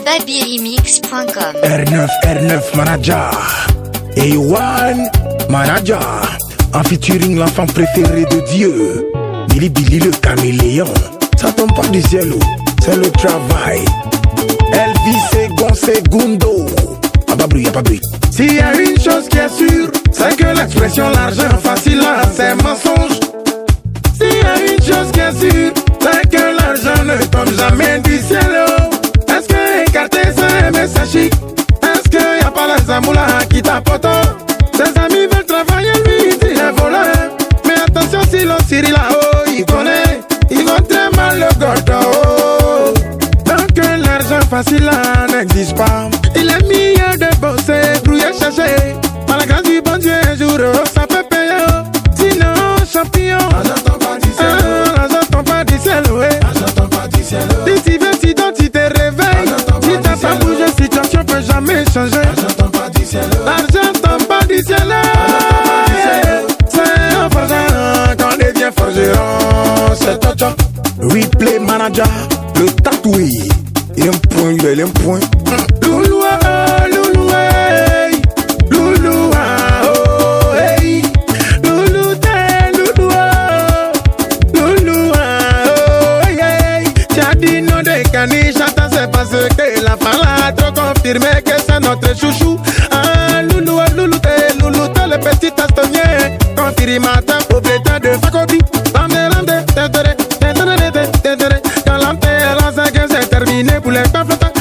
Babyremix.com. R9 Manager et One Manager en featuring l'enfant préféré de Dieu, Billy le caméléon. Ça tombe pas du ciel, c'est le travail. Segundo. Y'a pas bruit. S'il y a une chose qui est sûre, c'est que l'expression l'argent facile, c'est mensonge. S'il y a une chose qui est sûre, c'est que l'argent ne tombe jamais du ciel. Est-ce que écarter c'est mais c'est chic? Est-ce qu'il n'y a pas les amoulas qui tapotent? Ses amis veulent travailler, lui il est voleur. Mais attention si l'on Cyril là-haut, il connaît, ils vont très mal le gordon. Donc l'argent facile là n'existe pas. Il est mieux de bosser, brouiller, chercher. Par la grâce du bon Dieu, un jour ça peut payer. Sinon, champion, l'argent tombe pas du ciel. L'argent tombe pas du ciel, ouais. L'argent tombe pas du ciel. Si tu veux, si donc tu te réveilles. Si t'as pas bougé, situation peut jamais changer. L'argent tombe pas du ciel. L'argent tombe pas du ciel. C'est un forgeron qu'on devient forgeron. C'est ton job. Replay manager, le tatoué. Il aime point, il aime point. Loulou, loulou, hey. Loulou, oh, hey. Loulou, loulou, loulou, oh, hey. Tu as dit non de caniche, c'est parce que la femme a trop confirmé que c'est notre chouchou. Ah, loulou, loulou, le petit astonnier. Confirmateur, propriétaire de Fakobi. Pour les paflotants,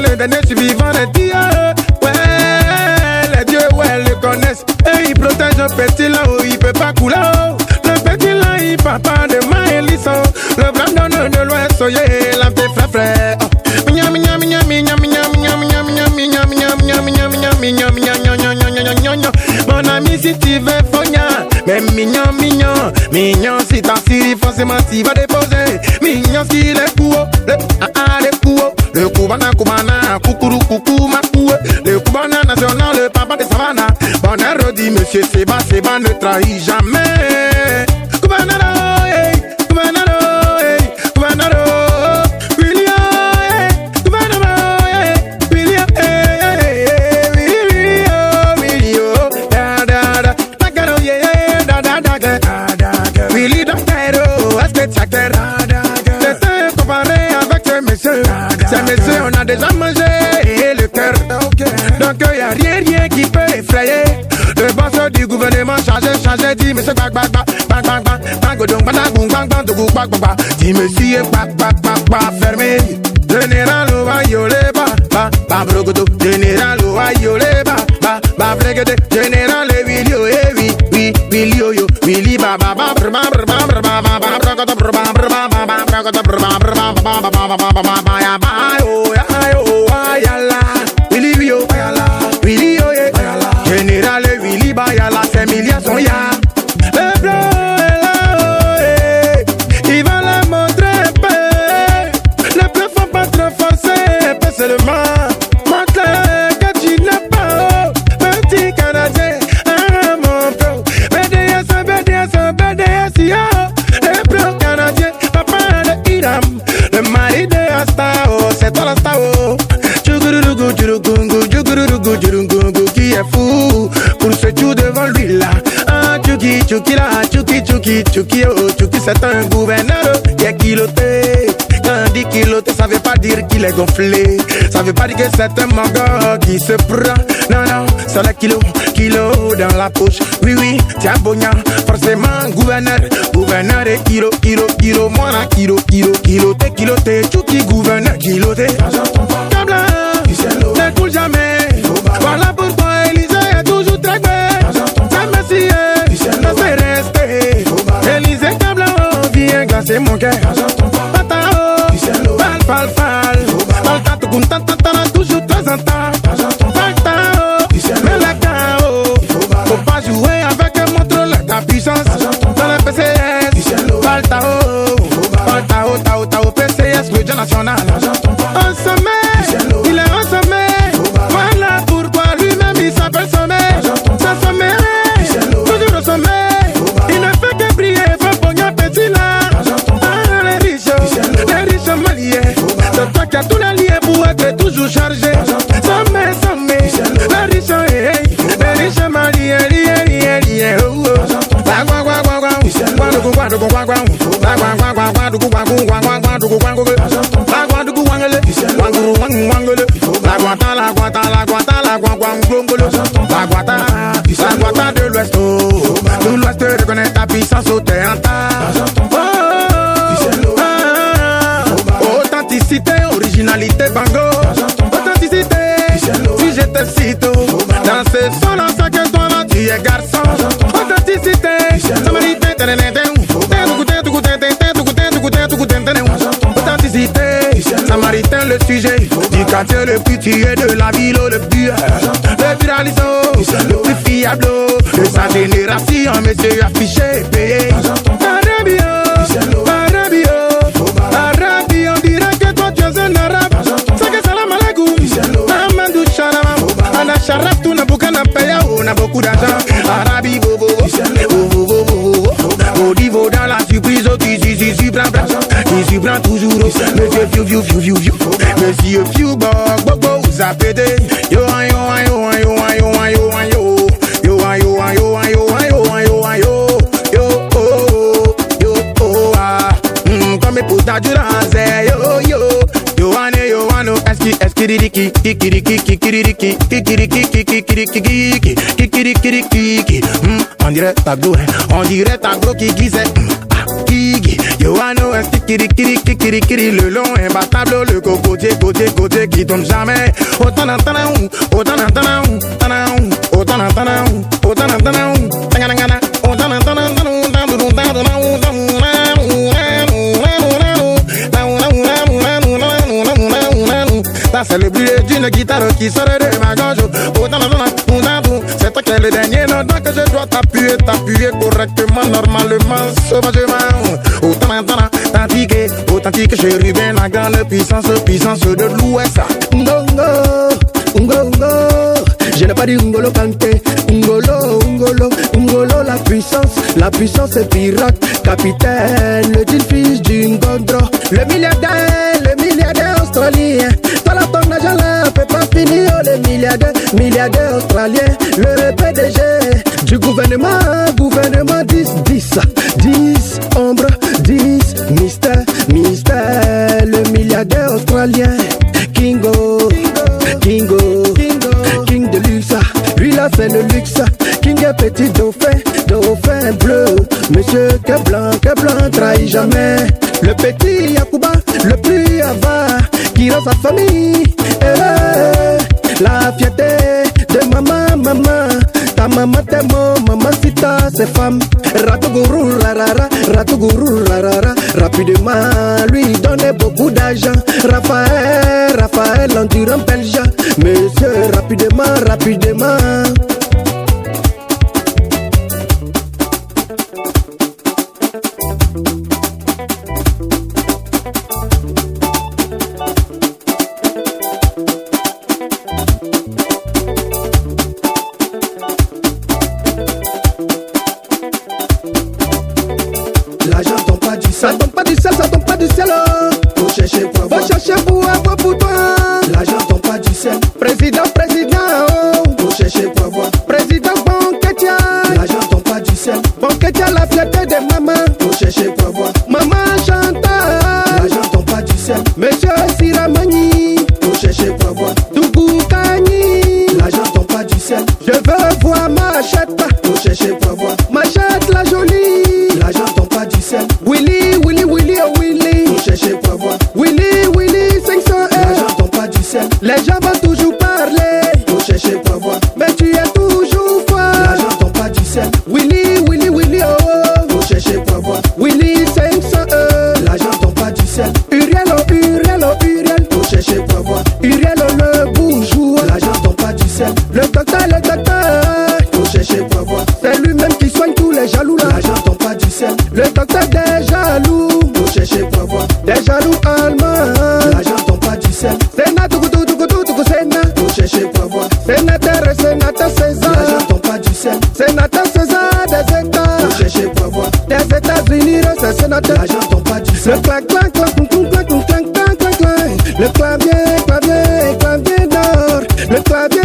le dernier survivant des dieux. Ouais, les dieux, ouais, le connaissent. Et ils protègent le petit là où il peut pas couler. Le petit là, il parle pas de maïlis. Le Brandon de l'Ouest, soyez la petite frère. Mon ami, si tu veux, fogna. Mais mignon, si t'as Siri, forcément tu vas déposer. Mignon, si le couo, le coubana, coucourou, coucou, ma coué. Le coubana national, le papa de Savannah. Bon dit monsieur Seba, ne trahit jamais. Coubanaro, hey, coubanaro, hey, coubanaro. Ces messieurs, on a déjà mangé le cœur. Donc y a rien qui peut effrayer le boss du gouvernement chargé, dit monsieur bang bang bang bang bang bang godong bang bang bang bang bang bang bang. Dit monsieur fermé. Général Ouayolé ba brogodo. Général Ouayolé ba flegede. Général Wilio Wilio yo Willy ba Général Willy Bayala, 5 milliards sont ya. Le blanc est là, il va la montrer un peu. Le blanc faut pas trop forcer, un peu seulement. Montre que tu n'as pas, petit Canadien, mon bro. BDS, yo. Le blanc Canadien, papa de Iram. Le mari de Astao, c'est toi la Stao. Qui est fou pour se jouer devant lui là. Ah, Tchouki là, Tchouki, oh, Tchouki c'est un gouverneur qui est kiloté. Quand on dit kiloté, ça veut pas dire qu'il est gonflé. Ça veut pas dire que c'est un mango qui se prend. Non, c'est le kilo dans la poche. Oui, tiens Bogna, forcément gouverneur et kilo. Moi là, kiloté, Tchouki gouverneur, kiloté. Câble, ne coule jamais. Voilà pourquoi Élysée est toujours très belle. Sa Messie, ça c'est resté. Élysée Câble, viens glacer mon cœur. Patao, fal. Malta, toujours très en temps. Patao, mais la KO. Faut pas jouer avec un montre ta puissance. Dans le PCS, Tao, PCS, le Dieu national. En sommet, il est en sommet. Voilà pourquoi lui-même il s'appelle sommet. C'est sommet, toujours au sommet. Il ne fait que briller, faut pognon petit là. guata de l'Ouest, tout l'Ouest reconnaît ta puissance au théâtre. Authenticité, originalité, bango. Authenticité, si je te cite, dans ce son, dans ce que toi, tu es garçon. Authenticité, Samaritain, authenticité, Samaritain, le sujet du quartier le plus tué de la ville, le plus viraliso, le plus fiable de sa génération, monsieur affiché, payé. Arabi, on dirait que toi tu es un arabe. C'est que salam alaikum, Amadou Charam, Ana Charab, tout n'a boucan à payer, on a beaucoup d'argent. Arabi, bobo, au niveau dans la surprise, qui prend toujours, monsieur Fiu, bobo, vous a pété. Yo, comme pour ta durance, yo, on dirait tableau qui disait Yohano, kiri, le long imbattable, le côté qui tombe jamais. Autant c'est le bruit d'une guitare qui sort de ma gorge. C'est toi qui es le dernier note que je dois t'appuyer correctement, normalement, sauvagement. Authentique, chérubin, la grande puissance de l'Ouest. Ungo, je n'ai pas dit Ungolo Kanté, Ungolo, la puissance est pirate, capitaine, le dit fils du Ngondro, le milliardaire australien, toi la ton argent là, peut pas finir, le milliardaire australien, le PDG du gouvernement 10, ombre, 10, mystère, le milliardaire australien, King de luxe, lui là c'est le luxe. King est petit dauphin bleu. Monsieur que blanc, trahit jamais. Le petit Yacouba, le plus avare, qui rend sa famille la fierté de maman. Ta maman t'aime, maman sita ses femmes. Ratogourou rarara, rapidement lui donner beaucoup d'argent. Raphaël, l'endurant belge. Monsieur, rapidement. L'argent tombe pas du ciel, ça tombe pas du ciel. Faut chercher pour avoir pour toi. L'argent tombe pas du ciel. Président, faut chercher pour avoir. Président Banquetia. L'argent tombe pas du ciel. Banquetia, la fierté de maman. Faut chercher pour avoir. Maman Chantal. L'argent tombe pas du ciel. Monsieur Siramani. Faut chercher pour avoir. Dougou Kani. L'argent tombe pas du ciel. Je veux voir Machette. Faut chercher pour avoir. Machette la jolie. L'argent tombe pas du ciel. Willy, oh Willy. Faut chercher pour avoir. Willy, 500 €. L'argent tombe pas du ciel. Les gens vont toujours parler. Faut chercher pour avoir. Mais tu es toujours fort. L'argent tombe pas du ciel. Willy, oh. Faut chercher pour avoir. Willy, 500 €. L'argent tombe pas du ciel. Uriel. Faut chercher pour avoir. Uriel, le bourgeois. L'argent tombe pas du ciel. Le docteur. Faut chercher pour avoir. C'est lui-même qui soigne tous les jaloux là. L'argent tombe pas du ciel. Le docteur des jaloux. Faut chercher pour avoir. Des jaloux allemands. L'argent tombe pas du ciel. Sénat, Sénat. Faut chercher pour avoir. Sénateur César. L'argent tombe pas du ciel. Sénateur César des États. Faut chercher pour avoir. Des États-Unis, c'est sénateur. L'argent tombe pas du ciel. Le clac. Le clavier d'or. Le clavier